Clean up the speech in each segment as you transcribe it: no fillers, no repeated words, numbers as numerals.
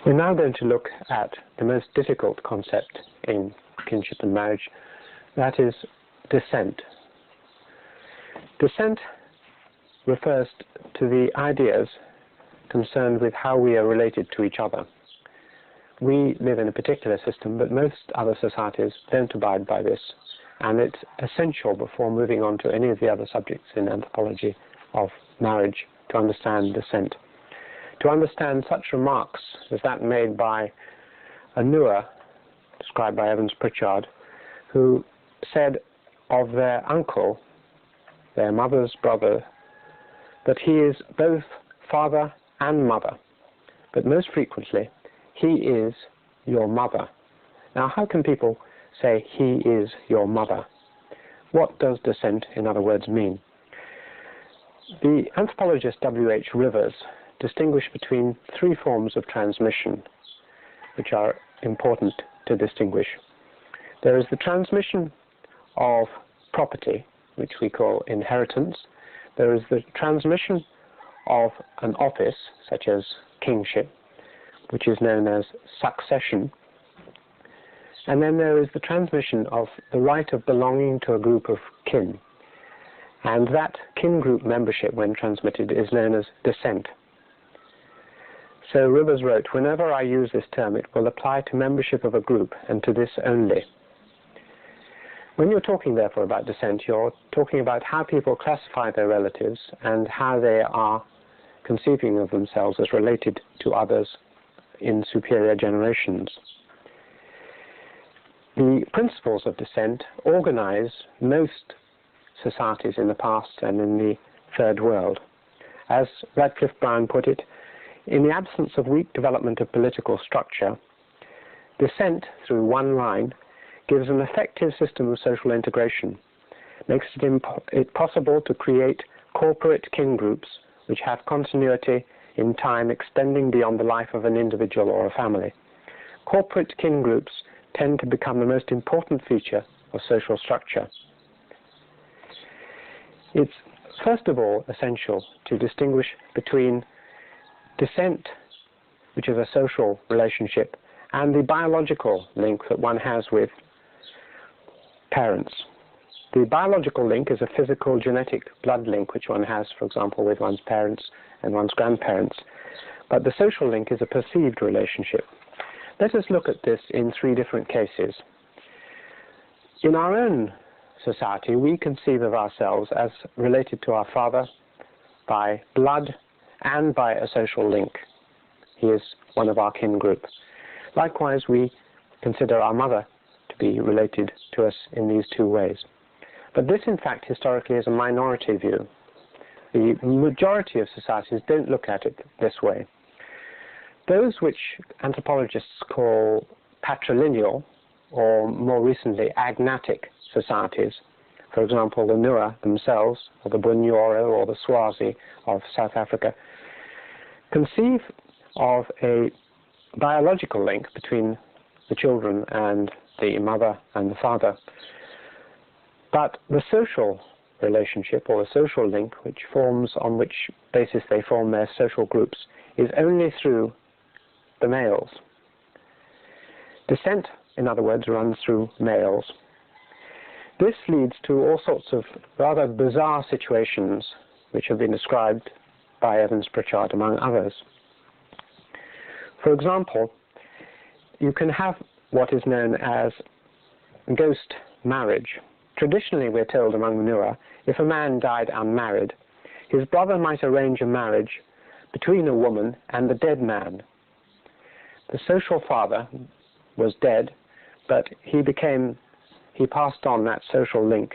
We're now going to look at the most difficult concept in kinship and marriage, that is descent. Descent refers to the ideas concerned with how we are related to each other. We live in a particular system, but most other societies don't abide by this, and it's essential before moving on to any of the other subjects in anthropology of marriage to understand descent. To understand such remarks as that made by a Nuer, described by Evans Pritchard, who said of their uncle, their mother's brother, that he is both father and mother, but most frequently, he is your mother. Now, how can people say he is your mother? What does descent, in other words, mean? The anthropologist W.H. Rivers distinguished between three forms of transmission, which are important to distinguish. There is the transmission of property, which we call inheritance. There is the transmission of an office, such as kingship, which is known as succession. And then there is the transmission of the right of belonging to a group of kin. And that kin group membership, when transmitted, is known as descent. So Rivers wrote, "Whenever I use this term, it will apply to membership of a group, and to this only." When you're talking, therefore, about descent, you're talking about how people classify their relatives and how they are conceiving of themselves as related to others in superior generations. The principles of descent organize most societies in the past and in the Third World. As Radcliffe Brown put it, in the absence of weak development of political structure, descent through one line gives an effective system of social integration, makes it possible to create corporate kin groups which have continuity in time extending beyond the life of an individual or a family. Corporate kin groups tend to become the most important feature of social structure. It's first of all essential to distinguish between descent, which is a social relationship, and the biological link that one has with parents. The biological link is a physical genetic blood link which one has, for example, with one's parents and one's grandparents. But the social link is a perceived relationship. Let us look at this in three different cases. In our own society, we conceive of ourselves as related to our father by blood and by a social link. He is one of our kin group. Likewise, we consider our mother to be related to us in these two ways. But this, in fact, historically is a minority view. The majority of societies don't look at it this way. Those which anthropologists call patrilineal, or more recently agnatic societies, for example, the Nuer themselves, or the Bunyoro, or the Swazi of South Africa, conceive of a biological link between the children and the mother and the father. But the social relationship, or the social link, which forms on which basis they form their social groups, is only through the males. Descent, in other words, runs through males. This leads to all sorts of rather bizarre situations which have been described by Evans Pritchard, among others. For example, you can have what is known as ghost marriage. Traditionally, we're told among the Nuer, if a man died unmarried, his brother might arrange a marriage between a woman and the dead man. The social father was dead, but he passed on that social link,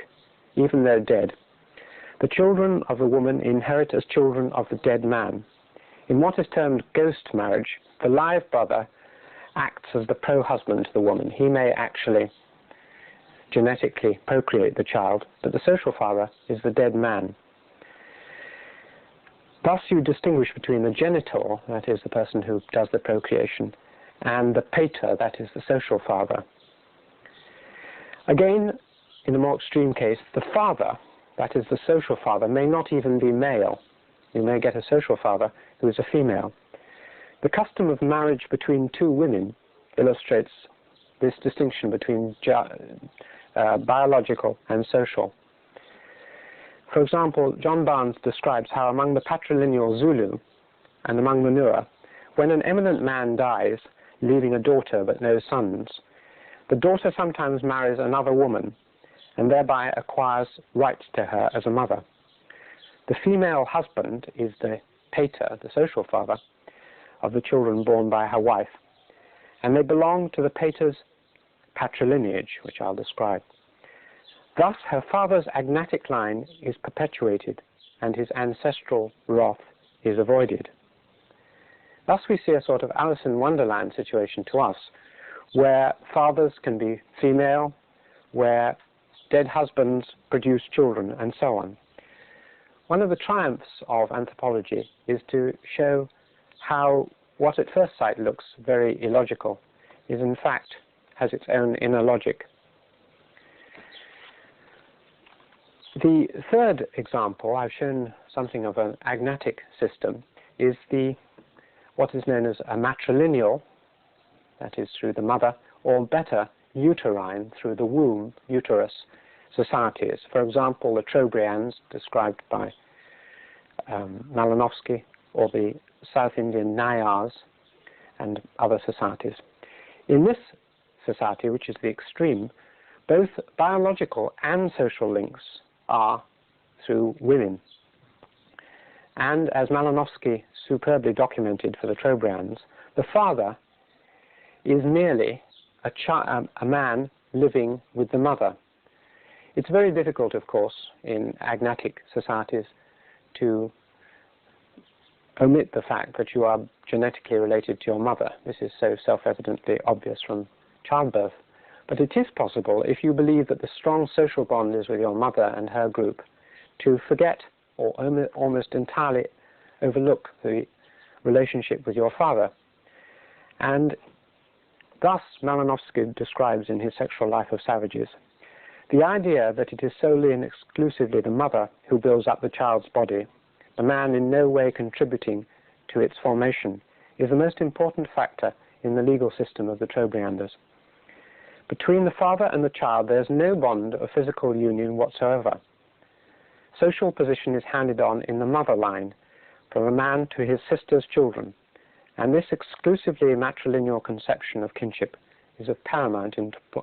even though dead. The children of the woman inherit as children of the dead man. In what is termed ghost marriage, the live brother acts as the pro-husband to the woman. He may actually genetically procreate the child, but the social father is the dead man. Thus you distinguish between the genitor, that is the person who does the procreation, and the pater, that is the social father. Again, in a more extreme case, the father, that is the social father, may not even be male. You may get a social father who is a female. The custom of marriage between two women illustrates this distinction between biological and social. For example, John Barnes describes how among the patrilineal Zulu and among the Nura, when an eminent man dies, leaving a daughter but no sons, the daughter sometimes marries another woman and thereby acquires rights to her as a mother. The female husband is the pater, the social father, of the children born by her wife, and they belong to the pater's patrilineage, which I'll describe. Thus, her father's agnatic line is perpetuated, and his ancestral wrath is avoided. Thus we see a sort of Alice in Wonderland situation to us, where fathers can be female, where dead husbands produce children, and so on. One of the triumphs of anthropology is to show how what at first sight looks very illogical is in fact has its own inner logic. The third example, I've shown something of an agnatic system, is what is known as a matrilineal, that is through the mother, or better, uterine, through the womb, uterus, societies. For example, the Trobriands, described by Malinowski, or the South Indian Nayars, and other societies. In this society, which is the extreme, both biological and social links are through women. And as Malinowski superbly documented for the Trobriands, the father is merely a man living with the mother. It's very difficult, of course, in agnatic societies to omit the fact that you are genetically related to your mother. This is so self-evidently obvious from childbirth. But it is possible, if you believe that the strong social bond is with your mother and her group, to forget or almost entirely overlook the relationship with your father. And thus Malinowski describes in his Sexual Life of Savages the idea that it is solely and exclusively the mother who builds up the child's body, the man in no way contributing to its formation, is the most important factor in the legal system of the Trobrianders. Between the father and the child there is no bond of physical union whatsoever. Social position is handed on in the mother line, from a man to his sister's children, and this exclusively matrilineal conception of kinship is of paramount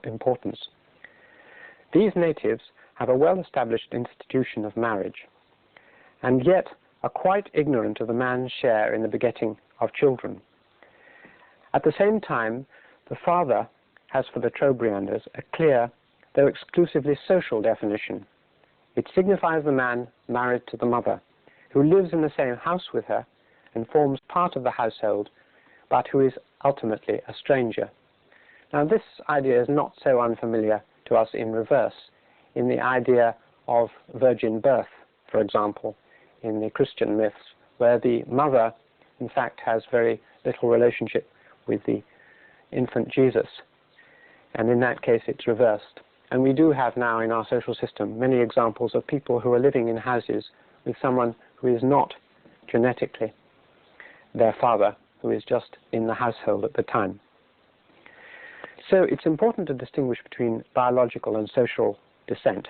importance. These natives have a well-established institution of marriage, and yet are quite ignorant of the man's share in the begetting of children. At the same time, the father has for the Trobrianders a clear, though exclusively social definition. It signifies the man married to the mother, who lives in the same house with her and forms part of the household, but who is ultimately a stranger. Now this idea is not so unfamiliar to us in reverse, in the idea of virgin birth, for example, in the Christian myths, where the mother, in fact, has very little relationship with the infant Jesus. And in that case, it's reversed. And we do have now in our social system many examples of people who are living in houses with someone who is not genetically their father, who is just in the household at the time. So it's important to distinguish between biological and social descent.